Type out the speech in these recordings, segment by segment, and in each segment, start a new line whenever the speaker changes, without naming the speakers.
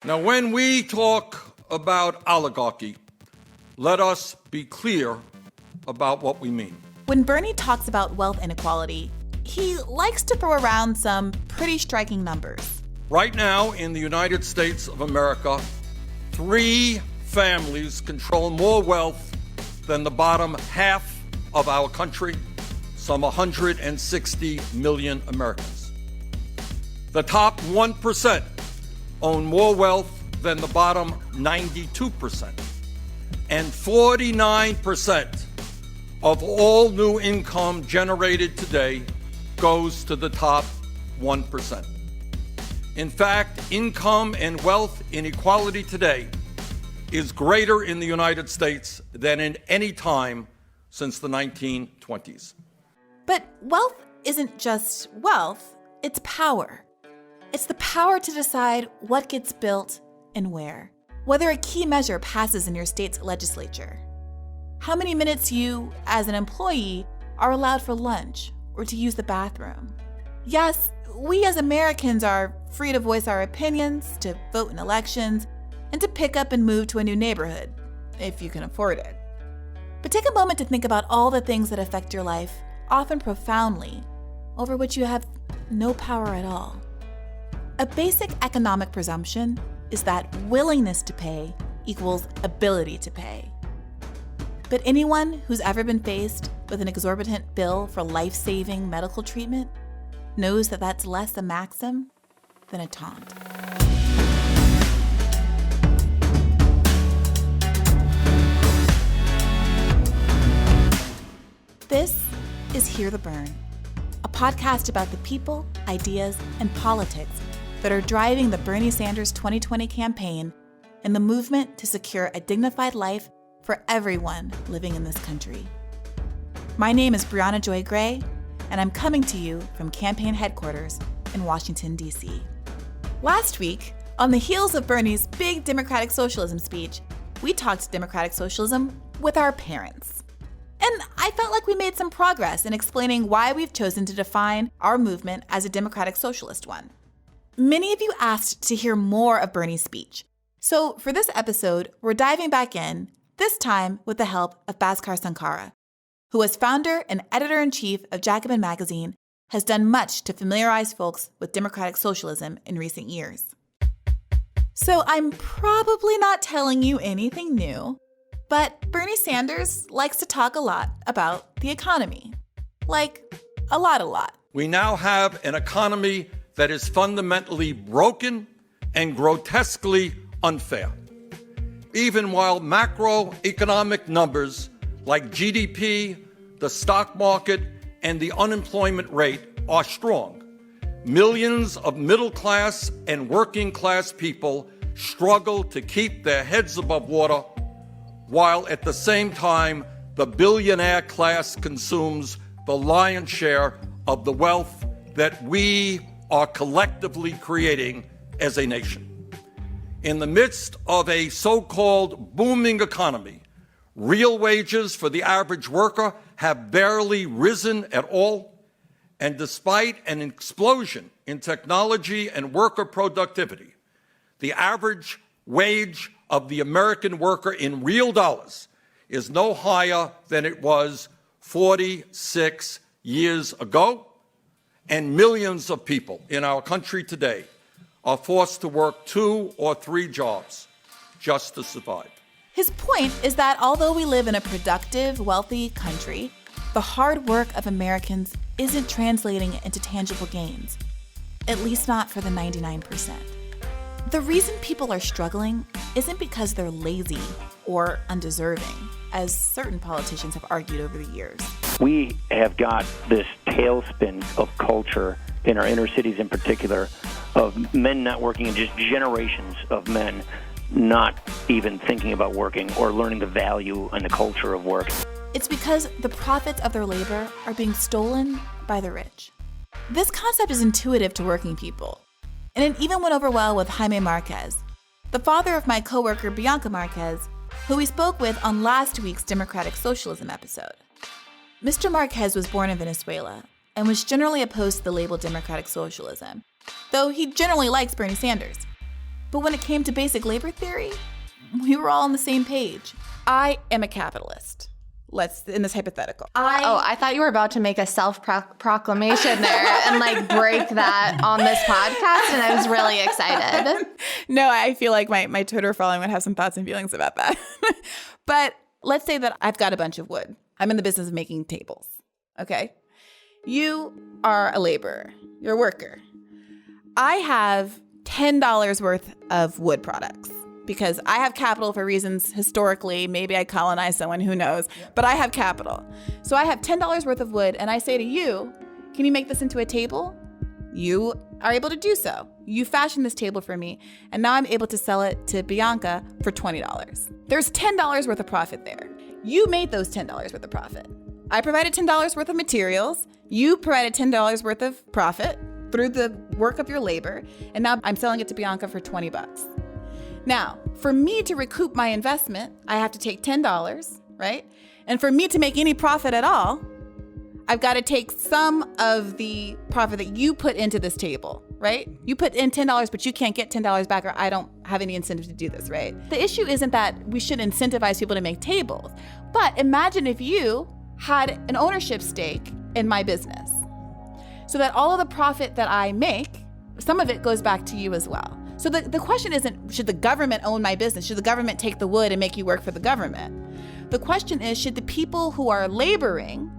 Now, when we talk about oligarchy, let us be clear about what we mean.
When Bernie talks about wealth inequality, he likes to throw around some pretty striking numbers.
Right now, in the United States of America, 3 families control more wealth than the bottom half of our country, some 160 million Americans. The top 1% own more wealth than the bottom 92%. And 49% of all new income generated today goes to the top 1%. In fact, income and wealth inequality today is greater in the United States than in any time since the 1920s.
But wealth isn't just wealth, it's power. It's the power to decide what gets built and where, whether a key measure passes in your state's legislature, how many minutes you, as an employee, are allowed for lunch or to use the bathroom. Yes, we as Americans are free to voice our opinions, to vote in elections, and to pick up and move to a new neighborhood, if you can afford it. But take a moment to think about all the things that affect your life, often profoundly, over which you have no power at all. A basic economic presumption is that willingness to pay equals ability to pay. But anyone who's ever been faced with an exorbitant bill for life-saving medical treatment knows that that's less a maxim than a taunt. This is Hear the Bern, a podcast about the people, ideas, and politics that are driving the Bernie Sanders 2020 campaign and the movement to secure a dignified life for everyone living in this country. My name is Brianna Joy Gray, and I'm coming to you from campaign headquarters in Washington, D.C. Last week, on the heels of Bernie's big democratic socialism speech, we talked democratic socialism with our parents. And I felt like we made some progress in explaining why we've chosen to define our movement as a democratic socialist one. Many of you asked to hear more of Bernie's speech. So for this episode, we're diving back in, this time with the help of Bhaskar Sunkara, who as founder and editor-in-chief of Jacobin magazine has done much to familiarize folks with democratic socialism in recent years. So I'm probably not telling you anything new, but Bernie Sanders likes to talk a lot about the economy. Like, a lot.
We now have an economy that is fundamentally broken and grotesquely unfair. Even while macroeconomic numbers like GDP, the stock market, and the unemployment rate are strong, millions of middle-class and working-class people struggle to keep their heads above water, while at the same time, the billionaire class consumes the lion's share of the wealth that we are collectively creating as a nation. In the midst of a so-called booming economy, real wages for the average worker have barely risen at all, and despite an explosion in technology and worker productivity, the average wage of the American worker in real dollars is no higher than it was 46 years ago, and millions of people in our country today are forced to work 2 or 3 jobs just to survive.
His point is that although we live in a productive, wealthy country, the hard work of Americans isn't translating into tangible gains, at least not for the 99%. The reason people are struggling isn't because they're lazy or undeserving, as certain politicians have argued over the years.
We have got this tailspin of culture in our inner cities in particular, of men not working, and just generations of men not even thinking about working or learning the value and the culture of work.
It's because the profits of their labor are being stolen by the rich. This concept is intuitive to working people, and it even went over well with Jaime Marquez, the father of my coworker Bianca Marquez, who we spoke with on last week's Democratic Socialism episode. Mr. Marquez was born in Venezuela and was generally opposed to the label Democratic Socialism, though he generally likes Bernie Sanders. But when it came to basic labor theory, we were all on the same page. I am a capitalist. In this hypothetical.
I thought you were about to make a self-proclamation there and like break that on this podcast, and I was really excited.
No, I feel like my Twitter following would have some thoughts and feelings about that. But let's say that I've got a bunch of wood. I'm in the business of making tables, okay? You are a laborer. You're a worker. I have $10 worth of wood products. Because I have capital for reasons historically, maybe I colonized someone, who knows, but I have capital. So I have $10 worth of wood and I say to you, can you make this into a table? You are able to do so. You fashion this table for me and now I'm able to sell it to Bianca for $20. There's $10 worth of profit there. You made those $10 worth of profit. I provided $10 worth of materials. You provided $10 worth of profit through the work of your labor. And now I'm selling it to Bianca for $20. Now, for me to recoup my investment, I have to take $10, right? And for me to make any profit at all, I've got to take some of the profit that you put into this table, right? You put in $10, but you can't get $10 back, or I don't have any incentive to do this, right? The issue isn't that we should incentivize people to make tables, but imagine if you had an ownership stake in my business so that all of the profit that I make, some of it goes back to you as well. So the question isn't, should the government own my business? Should the government take the wood and make you work for the government? The question is, should the people who are laboring,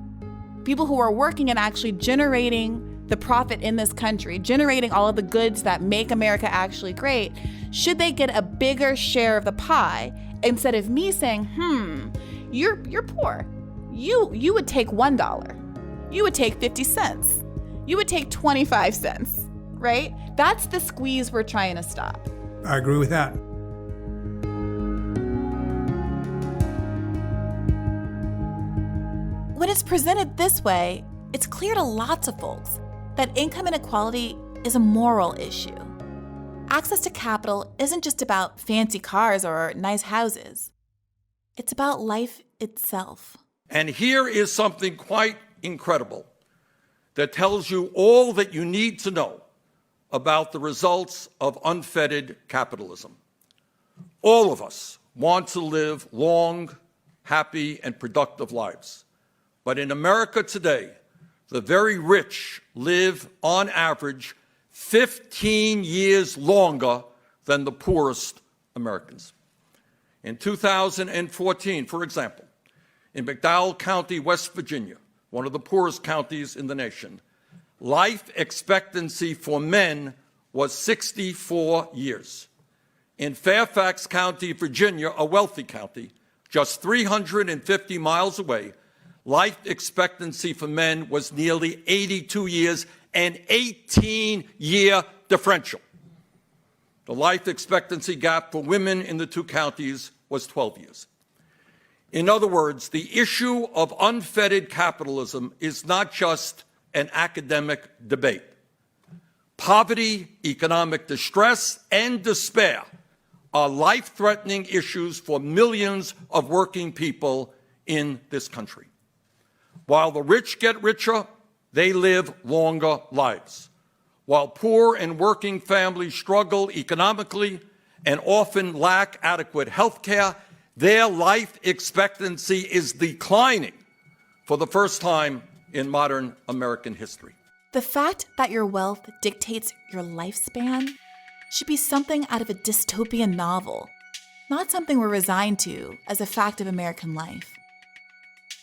people who are working and actually generating the profit in this country, generating all of the goods that make America actually great, should they get a bigger share of the pie instead of me saying, you're poor. You would take $1. You would take 50 cents. You would take 25 cents. Right? That's the squeeze we're trying to stop.
I agree with that.
When it's presented this way, it's clear to lots of folks that income inequality is a moral issue. Access to capital isn't just about fancy cars or nice houses. It's about life itself.
And here is something quite incredible that tells you all that you need to know about the results of unfettered capitalism. All of us want to live long, happy, and productive lives. But in America today, the very rich live, on average, 15 years longer than the poorest Americans. In 2014, for example, in McDowell County, West Virginia, one of the poorest counties in the nation, life expectancy for men was 64 years. In Fairfax County, Virginia, a wealthy county, just 350 miles away, life expectancy for men was nearly 82 years, an 18-year differential. The life expectancy gap for women in the two counties was 12 years. In other words, the issue of unfettered capitalism is not just an academic debate. Poverty, economic distress, and despair are life-threatening issues for millions of working people in this country. While the rich get richer, they live longer lives. While poor and working families struggle economically and often lack adequate health care, their life expectancy is declining for the first time in modern American history.
The fact that your wealth dictates your lifespan should be something out of a dystopian novel, not something we're resigned to as a fact of American life.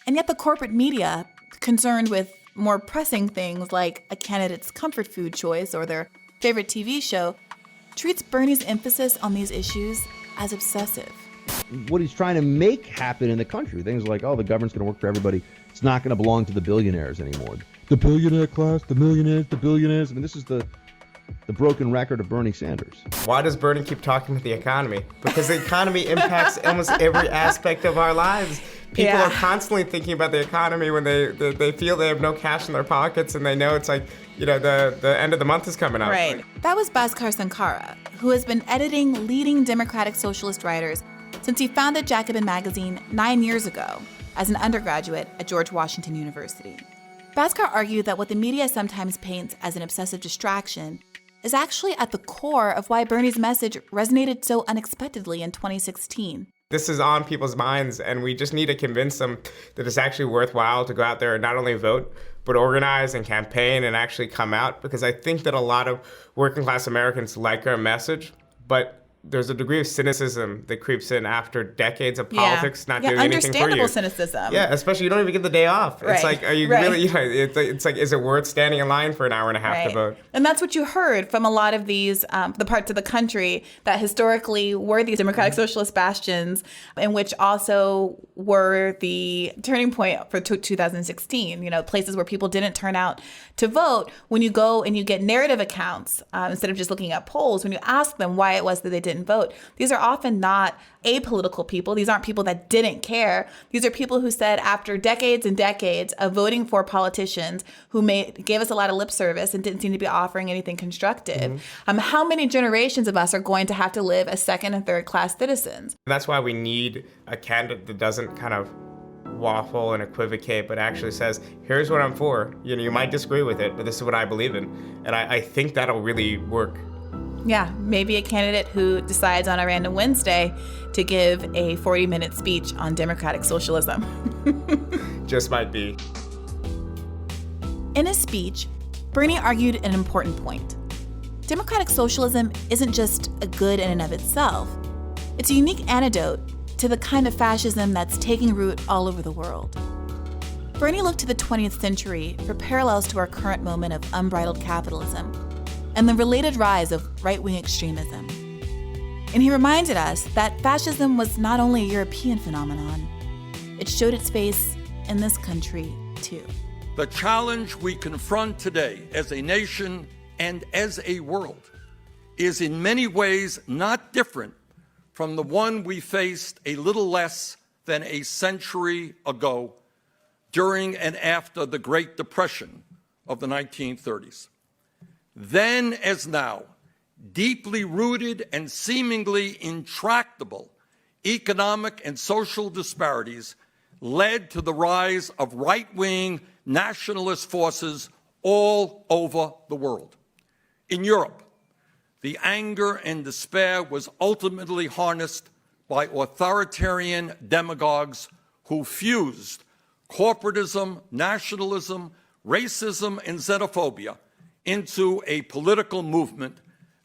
And yet the corporate media, concerned with more pressing things like a candidate's comfort food choice or their favorite TV show, treats Bernie's emphasis on these issues as obsessive.
What he's trying to make happen in the country, things like, oh, the government's going to work for everybody. It's not going to belong to the billionaires anymore. The billionaire class, the millionaires, the billionaires. I mean, this is the broken record of Bernie Sanders.
Why does Bernie keep talking about the economy? Because the economy impacts almost every aspect of our lives. People are constantly thinking about the economy when they feel they have no cash in their pockets and they know it's like, you know, the end of the month is coming up.
Right. That was Bhaskar Sunkara, who has been editing leading democratic socialist writers since he founded Jacobin magazine 9 years ago as an undergraduate at George Washington University. Bhaskar argued that what the media sometimes paints as an obsessive distraction is actually at the core of why Bernie's message resonated so unexpectedly in 2016.
This is on people's minds, and we just need to convince them that it's actually worthwhile to go out there and not only vote, but organize and campaign and actually come out, because I think that a lot of working class Americans like our message, but there's a degree of cynicism that creeps in after decades of politics not doing anything for you.
Understandable cynicism.
Yeah, especially you don't even get the day off. It's like, are you really, it's like, is it worth standing in line for an hour and a half to vote?
And that's what you heard from a lot of these, the parts of the country that historically were these democratic socialist bastions, and which also were the turning point for 2016, places where people didn't turn out to vote. When you go and you get narrative accounts, instead of just looking at polls, when you ask them why it was that they didn't vote, these are often not apolitical people. These aren't people that didn't care. These are people who said after decades and decades of voting for politicians who gave us a lot of lip service and didn't seem to be offering anything constructive, how many generations of us are going to have to live as second and third class citizens?
That's why we need a candidate that doesn't kind of waffle and equivocate, but actually says, here's what I'm for. You might disagree with it, but this is what I believe in. And I think that'll really work.
Yeah, maybe a candidate who decides on a random Wednesday to give a 40-minute speech on democratic socialism.
Just might be.
In his speech, Bernie argued an important point. Democratic socialism isn't just a good in and of itself. It's a unique antidote to the kind of fascism that's taking root all over the world. Bernie looked to the 20th century for parallels to our current moment of unbridled capitalism and the related rise of right-wing extremism. And he reminded us that fascism was not only a European phenomenon, it showed its face in this country too.
The challenge we confront today as a nation and as a world is in many ways not different from the one we faced a little less than a century ago during and after the Great Depression of the 1930s. Then as now, deeply rooted and seemingly intractable economic and social disparities led to the rise of right-wing nationalist forces all over the world. In Europe, the anger and despair was ultimately harnessed by authoritarian demagogues who fused corporatism, nationalism, racism, and xenophobia into a political movement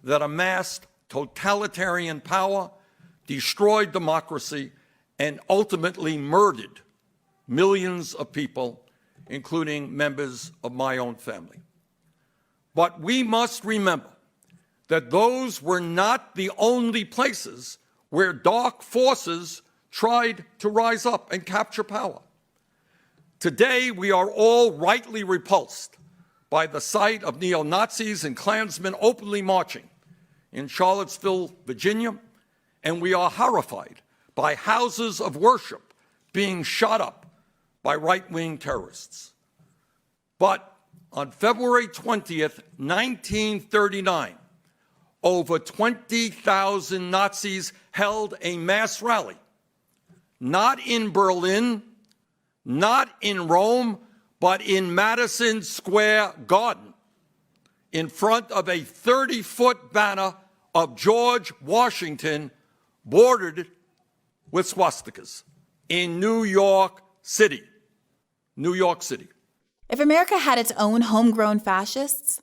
that amassed totalitarian power, destroyed democracy, and ultimately murdered millions of people, including members of my own family. But we must remember that those were not the only places where dark forces tried to rise up and capture power. Today, we are all rightly repulsed by the sight of neo-Nazis and Klansmen openly marching in Charlottesville, Virginia, and we are horrified by houses of worship being shot up by right-wing terrorists. But on February 20th, 1939, over 20,000 Nazis held a mass rally, not in Berlin, not in Rome, but in Madison Square Garden, in front of a 30-foot banner of George Washington bordered with swastikas in New York City. New York City.
If America had its own homegrown fascists,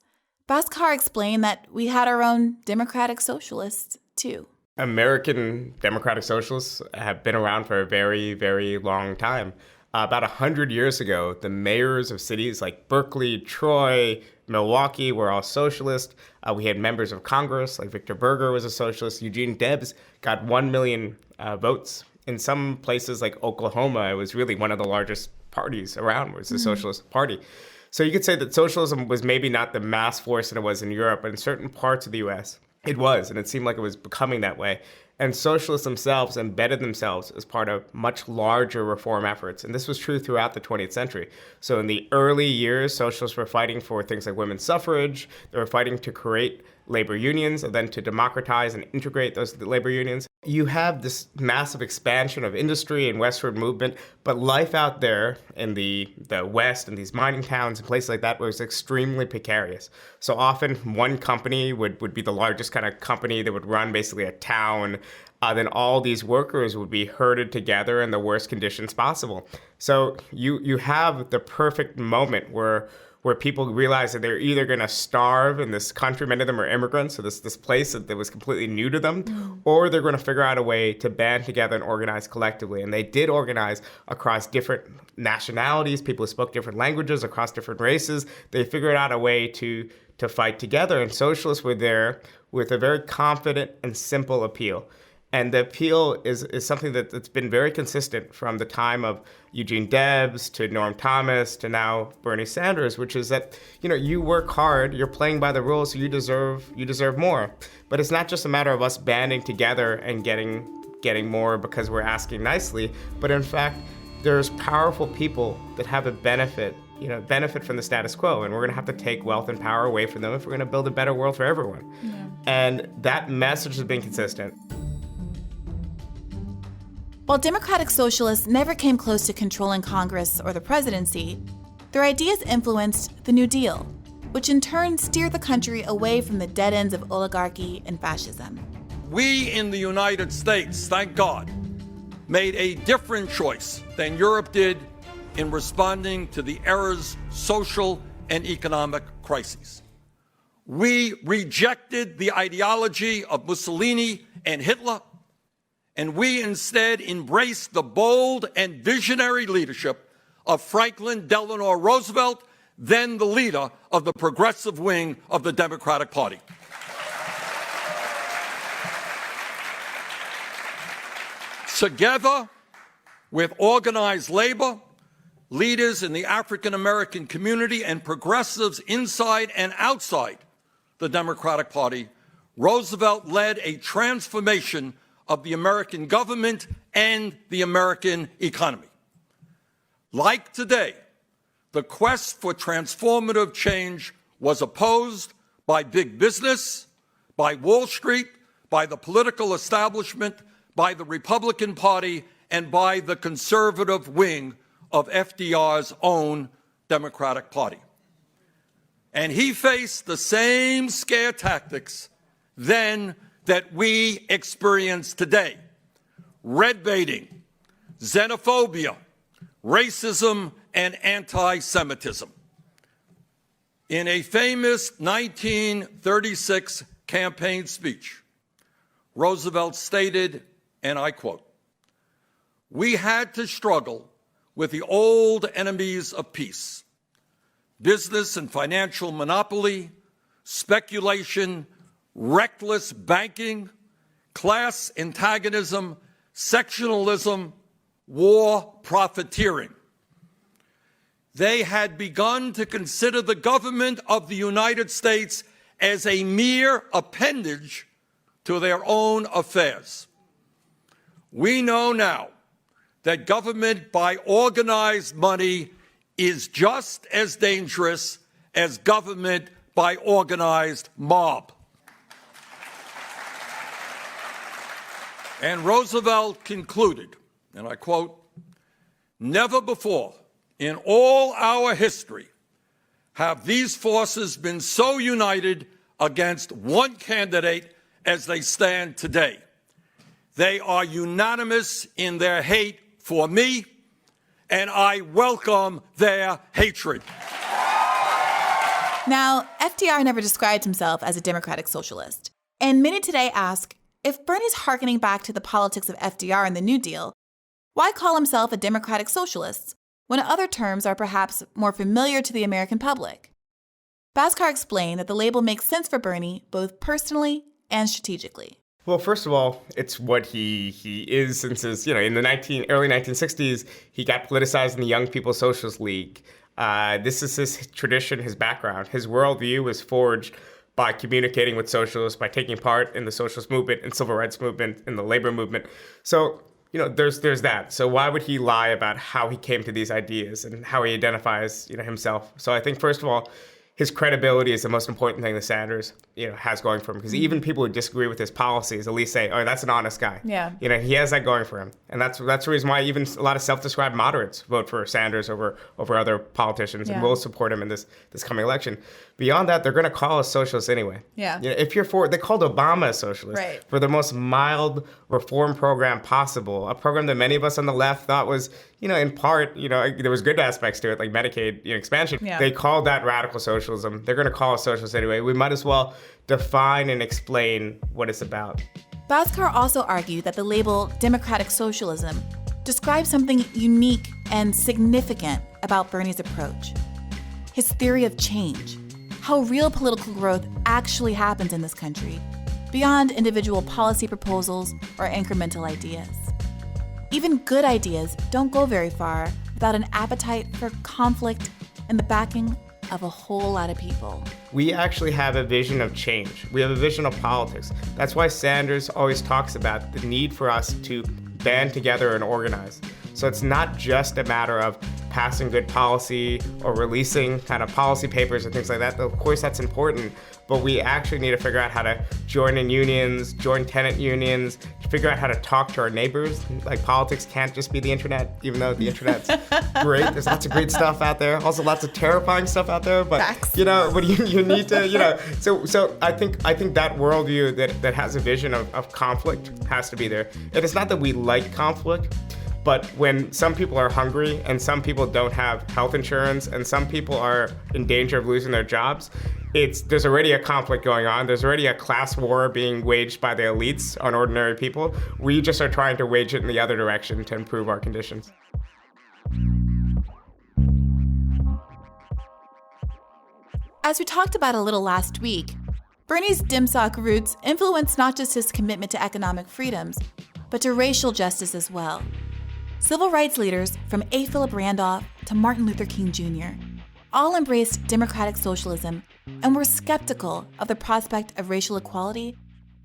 Bhaskar explained that we had our own democratic socialists, too.
American democratic socialists have been around for a very, very long time. About 100 years ago, the mayors of cities like Berkeley, Troy, Milwaukee were all socialist. We had members of Congress, like Victor Berger was a socialist. Eugene Debs got 1 million votes. In some places like Oklahoma, it was really one of the largest parties around, was the Socialist Party. So you could say that socialism was maybe not the mass force that it was in Europe, but in certain parts of the U.S., it was, and it seemed like it was becoming that way. And socialists themselves embedded themselves as part of much larger reform efforts. And this was true throughout the 20th century. So in the early years, socialists were fighting for things like women's suffrage. They were fighting to create labor unions and then to democratize and integrate those labor unions. you have this massive expansion of industry and westward movement, but life out there in the West and these mining towns and places like that was extremely precarious. So often one company would be the largest kind of company that would run basically a town. Then all these workers would be herded together in the worst conditions possible. So you have the perfect moment where people realize that they're either going to starve in this country, many of them are immigrants, so this place that was completely new to them, or they're going to figure out a way to band together and organize collectively. And they did organize across different nationalities, people who spoke different languages, across different races. They figured out a way to fight together, and socialists were there with a very confident and simple appeal. And the appeal is something that's been very consistent from the time of Eugene Debs to Norm Thomas to now Bernie Sanders, which is that, you work hard, you're playing by the rules, so you deserve more. But it's not just a matter of us banding together and getting more because we're asking nicely, but in fact, there's powerful people that have a benefit from the status quo, and we're going to have to take wealth and power away from them if we're going to build a better world for everyone. Yeah. And that message has been consistent.
While Democratic Socialists never came close to controlling Congress or the presidency, their ideas influenced the New Deal, which in turn steered the country away from the dead ends of oligarchy and fascism.
We in the United States, thank God, made a different choice than Europe did in responding to the era's social and economic crises. We rejected the ideology of Mussolini and Hitler, and we instead embraced the bold and visionary leadership of Franklin Delano Roosevelt, then the leader of the progressive wing of the Democratic Party. Together with organized labor, leaders in the African American community, and progressives inside and outside the Democratic Party, Roosevelt led a transformation of the American government and the American economy. Like today, the quest for transformative change was opposed by big business, by Wall Street, by the political establishment, by the Republican Party, and by the conservative wing of FDR's own Democratic Party. And he faced the same scare tactics then that we experience today: red baiting, xenophobia, racism, and anti-Semitism. In a famous 1936 campaign speech, Roosevelt stated, and I quote, "We had to struggle with the old enemies of peace: business and financial monopoly, speculation, reckless banking, class antagonism, sectionalism, war profiteering." They had begun to consider the government of the United States as a mere appendage to their own affairs. We know now that government by organized money is just as dangerous as government by organized mob. And Roosevelt concluded, and I quote, "Never before in all our history have these forces been so united against one candidate as they stand today. They are unanimous in their hate for me, and I welcome their hatred."
Now, FDR never described himself as a democratic socialist, and many today ask, if Bernie's hearkening back to the politics of FDR and the New Deal, why call himself a democratic socialist when other terms are perhaps more familiar to the American public? Bhaskar explained that the label makes sense for Bernie both personally and strategically.
Well, first of all, it's what he is since his, in the early 1960s, he got politicized in the Young People's Socialist League. This is his tradition, his background. His worldview was forged by communicating with socialists, by taking part in the socialist movement and civil rights movement and the labor movement. So, there's that. So why would he lie about how he came to these ideas and how he identifies, himself? So I think, first of all, his credibility is the most important thing that Sanders, has going for him. Because even people who disagree with his policies at least say, oh, that's an honest guy.
Yeah.
He has that going for him. And that's the reason why even a lot of self-described moderates vote for Sanders over other politicians and will support him in this coming election. Beyond that, they're going to call us socialists anyway.
Yeah.
If you're for, they called Obama a socialist for the most mild reform program possible, a program that many of us on the left thought was, in part, there was good aspects to it, like Medicaid expansion.
Yeah.
They called that radical socialism. They're going to call us socialists anyway. We might as well define and explain what it's about.
Bhaskar also argued that the label democratic socialism describes something unique and significant about Bernie's approach. His theory of change, how real political growth actually happens in this country, beyond individual policy proposals or incremental ideas. Even good ideas don't go very far without an appetite for conflict and the backing of a whole lot of people.
We actually have a vision of change. We have a vision of politics. That's why Sanders always talks about the need for us to band together and organize. So it's not just a matter of passing good policy or releasing kind of policy papers and things like that. Of course, that's important, but we actually need to figure out how to join in unions, join tenant unions, figure out how to talk to our neighbors. Like, politics can't just be the internet, even though the internet's great. There's lots of great stuff out there. Also lots of terrifying stuff out there, but
Facts.
but you need to, so I think that worldview that has a vision of conflict has to be there. And it's not that we like conflict, but when some people are hungry and some people don't have health insurance and some people are in danger of losing their jobs, there's already a conflict going on. There's already a class war being waged by the elites on ordinary people. We just are trying to wage it in the other direction to improve our conditions.
As we talked about a little last week, Bernie's DimSoc roots influenced not just his commitment to economic freedoms, but to racial justice as well. Civil rights leaders from A. Philip Randolph to Martin Luther King Jr. all embraced democratic socialism and were skeptical of the prospect of racial equality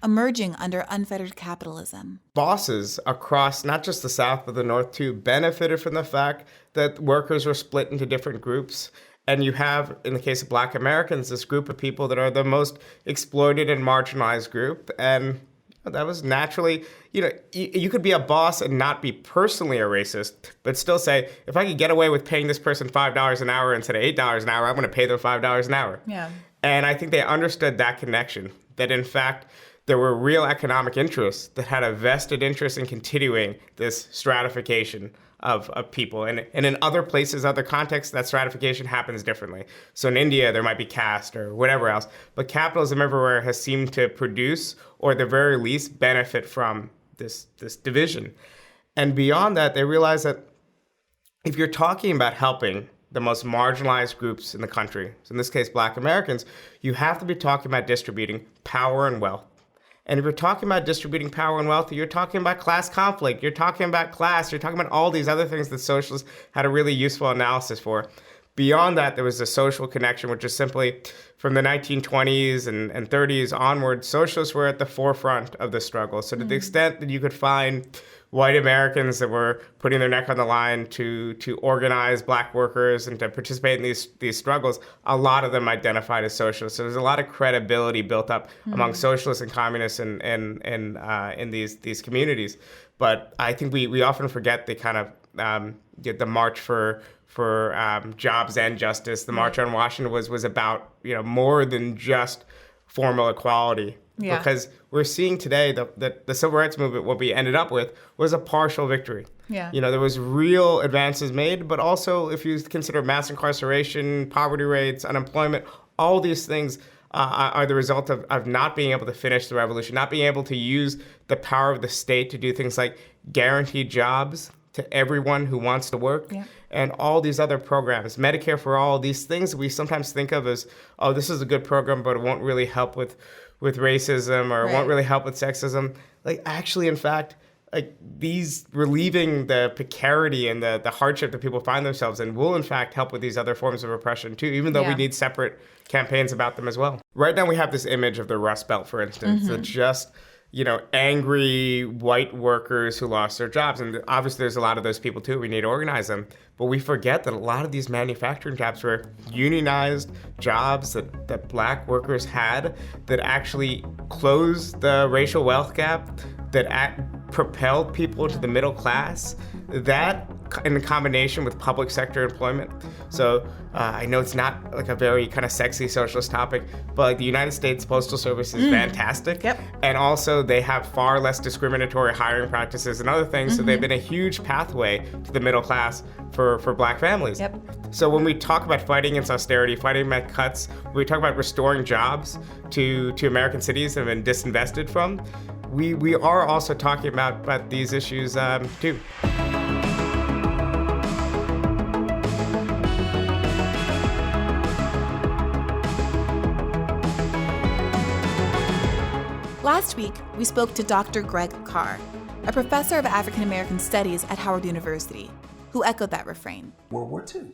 emerging under unfettered capitalism.
Bosses across not just the South but the North too benefited from the fact that workers were split into different groups. And you have, in the case of Black Americans, this group of people that are the most exploited and marginalized group. And that was naturally, you could be a boss and not be personally a racist, but still say, if I could get away with paying this person $5 an hour instead of $8 an hour, I'm going to pay them $5 an hour.
Yeah.
And I think they understood that connection, that in fact, there were real economic interests that had a vested interest in continuing this stratification of people. And in other places, other contexts, that stratification happens differently. So in India, there might be caste or whatever else. But capitalism everywhere has seemed to produce, or at the very least, benefit from this division. And beyond that, they realize that if you're talking about helping the most marginalized groups in the country, so in this case, Black Americans, you have to be talking about distributing power and wealth. And if you're talking about distributing power and wealth, you're talking about class conflict, you're talking about class, you're talking about all these other things that socialists had a really useful analysis for. Beyond that, there was a social connection, which is simply from the 1920s and 30s onward, socialists were at the forefront of the struggle. So to the extent that you could find white Americans that were putting their neck on the line to organize Black workers and to participate in these struggles, a lot of them identified as socialists. So there's a lot of credibility built up among socialists and communists in these communities. But I think we often forget the kind of the march for jobs and justice. The March on Washington was about more than just formal equality.
Yeah.
Because we're seeing today that the civil rights movement, what we ended up with, was a partial victory.
Yeah.
There was real advances made, but also if you consider mass incarceration, poverty rates, unemployment, all these things are the result of not being able to finish the revolution, not being able to use the power of the state to do things like guarantee jobs to everyone who wants to work.
Yeah.
And all these other programs, Medicare for all, these things we sometimes think of as, oh, this is a good program, but it won't really help with racism or it won't really help with sexism. Like, actually, in fact, like, these relieving the precarity and the hardship that people find themselves in will, in fact, help with these other forms of oppression, too, even though we need separate campaigns about them as well. Right now, we have this image of the Rust Belt, for instance, that just angry white workers who lost their jobs. And obviously there's a lot of those people too. We need to organize them. But we forget that a lot of these manufacturing jobs were unionized jobs that black workers had that actually closed the racial wealth gap, that propelled people into the middle class. That in combination with public sector employment. So I know it's not like a very kind of sexy socialist topic, but like the United States Postal Service is fantastic.
Yep.
And also they have far less discriminatory hiring practices and other things. So they've been a huge pathway to the middle class for black families.
Yep.
So when we talk about fighting against austerity, fighting against cuts, when we talk about restoring jobs to American cities that have been disinvested from, we are also talking about these issues too.
Last week, we spoke to Dr. Greg Carr, a professor of African American Studies at Howard University, who echoed that refrain.
World War II.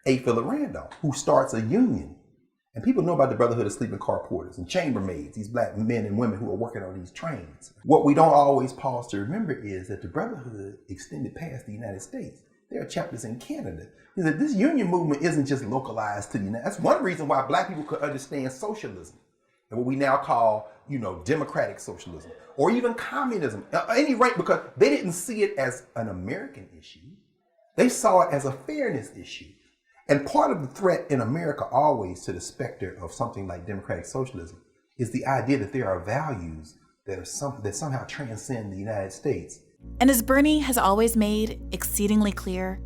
A. Philip Randolph, who starts a union. And people know about the Brotherhood of Sleeping Car Porters and chambermaids, these black men and women who are working on these trains. What we don't always pause to remember is that the Brotherhood extended past the United States. There are chapters in Canada. This union movement isn't just localized to the United States. That's one reason why black people could understand socialism and what we now call, democratic socialism, or even communism. At any rate, because they didn't see it as an American issue. They saw it as a fairness issue. And part of the threat in America always to the specter of something like democratic socialism is the idea that there are values that somehow transcend the United States.
And as Bernie has always made exceedingly clear,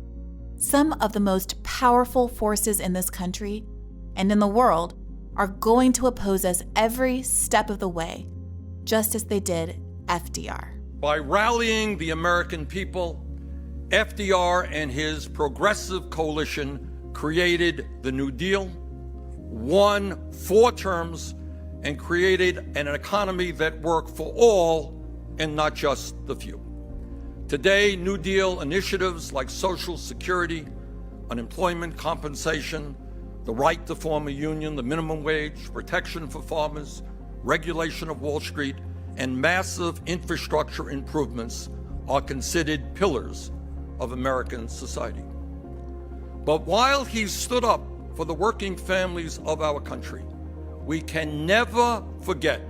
some of the most powerful forces in this country and in the world are going to oppose us every step of the way, just as they did FDR.
By rallying the American people, FDR and his progressive coalition created the New Deal, won 4 terms, and created an economy that worked for all and not just the few. Today, New Deal initiatives like Social Security, unemployment compensation, the right to form a union, the minimum wage, protection for farmers, regulation of Wall Street, and massive infrastructure improvements are considered pillars of American society. But while he stood up for the working families of our country, we can never forget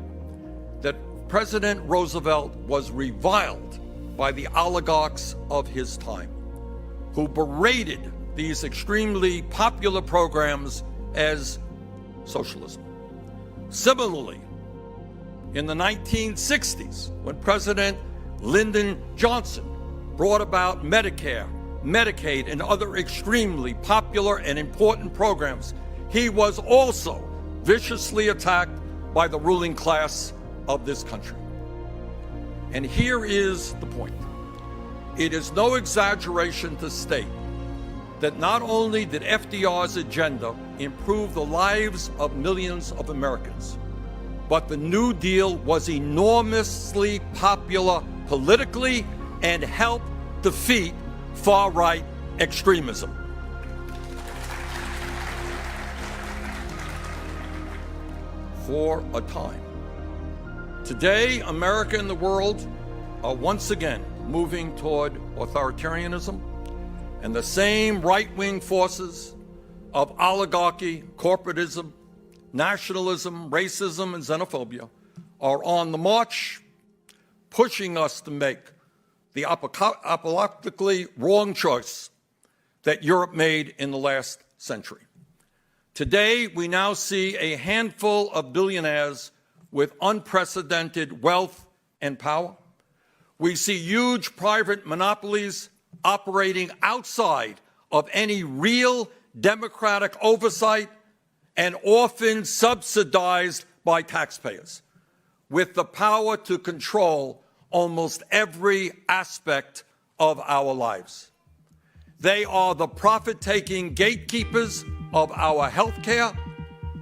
that President Roosevelt was reviled by the oligarchs of his time, who berated these extremely popular programs as socialism. Similarly, in the 1960s, when President Lyndon Johnson brought about Medicare, Medicaid, and other extremely popular and important programs, he was also viciously attacked by the ruling class of this country. And here is the point. It is no exaggeration to state that not only did FDR's agenda improve the lives of millions of Americans, but the New Deal was enormously popular politically and helped defeat far-right extremism. For a time. Today, America and the world are once again moving toward authoritarianism, and the same right-wing forces of oligarchy, corporatism, nationalism, racism, and xenophobia are on the march, pushing us to make the apocalyptically wrong choice that Europe made in the last century. Today, we now see a handful of billionaires with unprecedented wealth and power. We see huge private monopolies operating outside of any real democratic oversight and often subsidized by taxpayers, with the power to control almost every aspect of our lives. They are the profit-taking gatekeepers of our healthcare,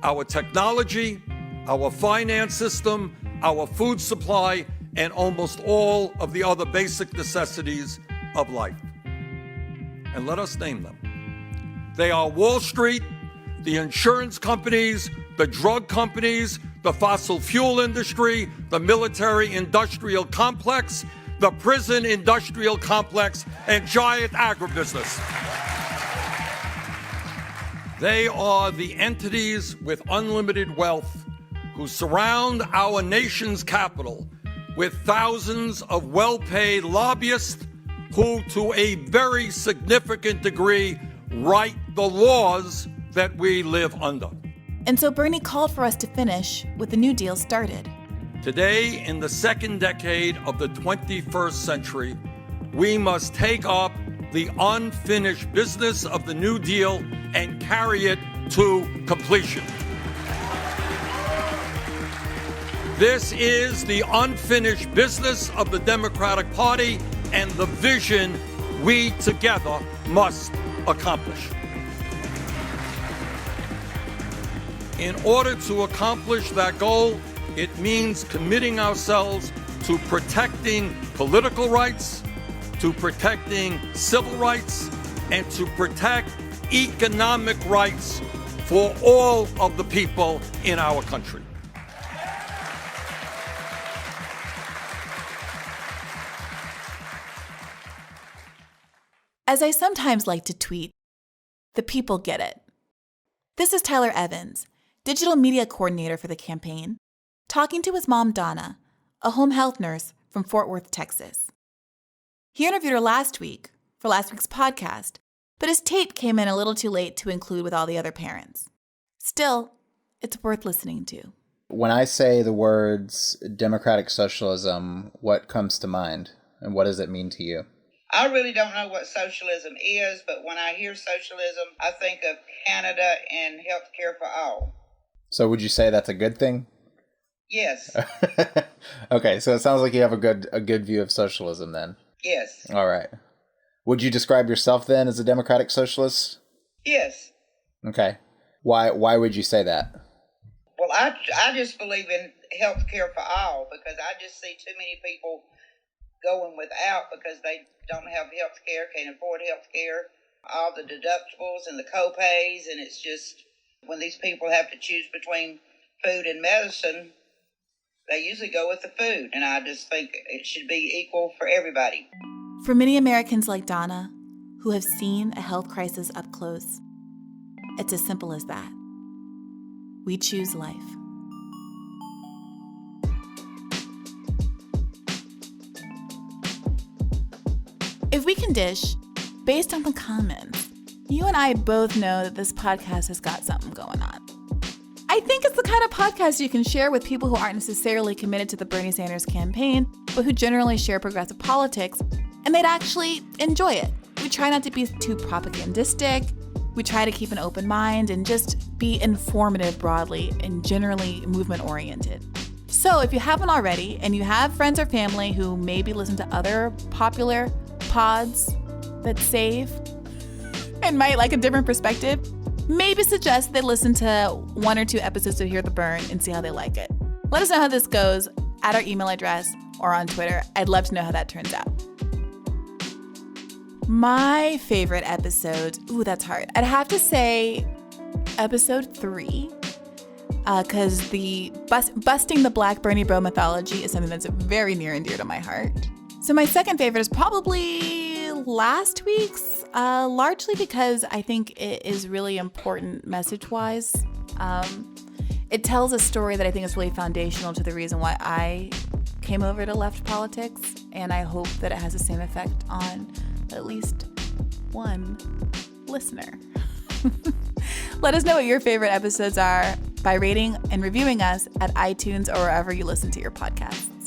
our technology, our finance system, our food supply, and almost all of the other basic necessities of life. And let us name them. They are Wall Street, the insurance companies, the drug companies, the fossil fuel industry, the military-industrial complex, the prison-industrial complex, and giant agribusiness. They are the entities with unlimited wealth who surround our nation's capital with thousands of well-paid lobbyists who, to a very significant degree, write the laws that we live under.
And so Bernie called for us to finish what the New Deal started.
Today, in the second decade of the 21st century, we must take up the unfinished business of the New Deal and carry it to completion. This is the unfinished business of the Democratic Party and the vision we together must accomplish. In order to accomplish that goal, it means committing ourselves to protecting political rights, to protecting civil rights, and to protect economic rights for all of the people in our country.
As I sometimes like to tweet, the people get it. This is Tyler Evans, digital media coordinator for the campaign, talking to his mom, Donna, a home health nurse from Fort Worth, Texas. He interviewed her last week for last week's podcast, but his tape came in a little too late to include with all the other parents. Still, it's worth listening to.
When I say the words democratic socialism, what comes to mind, and what does it mean to you?
I really don't know what socialism is, but when I hear socialism, I think of Canada and health care for all.
So would you say that's a good thing?
Yes.
Okay, so it sounds like you have a good view of socialism then.
Yes.
All right. Would you describe yourself then as a democratic socialist?
Yes.
Okay. Why would you say that?
Well, I just believe in health care for all because I just see too many people going without because they don't have health care, can't afford health care, all the deductibles and the co-pays, and it's just when these people have to choose between food and medicine, they usually go with the food, and I just think it should be equal for everybody.
For many Americans like Donna, who have seen a health crisis up close, it's as simple as that. We choose life. If we can dish, based on the comments, you and I both know that this podcast has got something going on. I think it's the kind of podcast you can share with people who aren't necessarily committed to the Bernie Sanders campaign, but who generally share progressive politics, and they'd actually enjoy it. We try not to be too propagandistic. We try to keep an open mind and just be informative broadly and generally movement-oriented. So if you haven't already, and you have friends or family who maybe listen to other popular pods that save and might like a different perspective, maybe suggest they listen to 1 or 2 episodes of Hear the Bern and see how they like it. Let us know how this goes at our email address or on Twitter. I'd love to know how that turns out. My favorite episode, that's hard. I'd have to say episode 3, because the busting the Black Bernie Bro mythology is something that's very near and dear to my heart. So my second favorite is probably last week's, largely because I think it is really important message-wise. It tells a story that I think is really foundational to the reason why I came over to left politics, and I hope that it has the same effect on at least one listener. Let us know what your favorite episodes are by rating and reviewing us at iTunes or wherever you listen to your podcasts.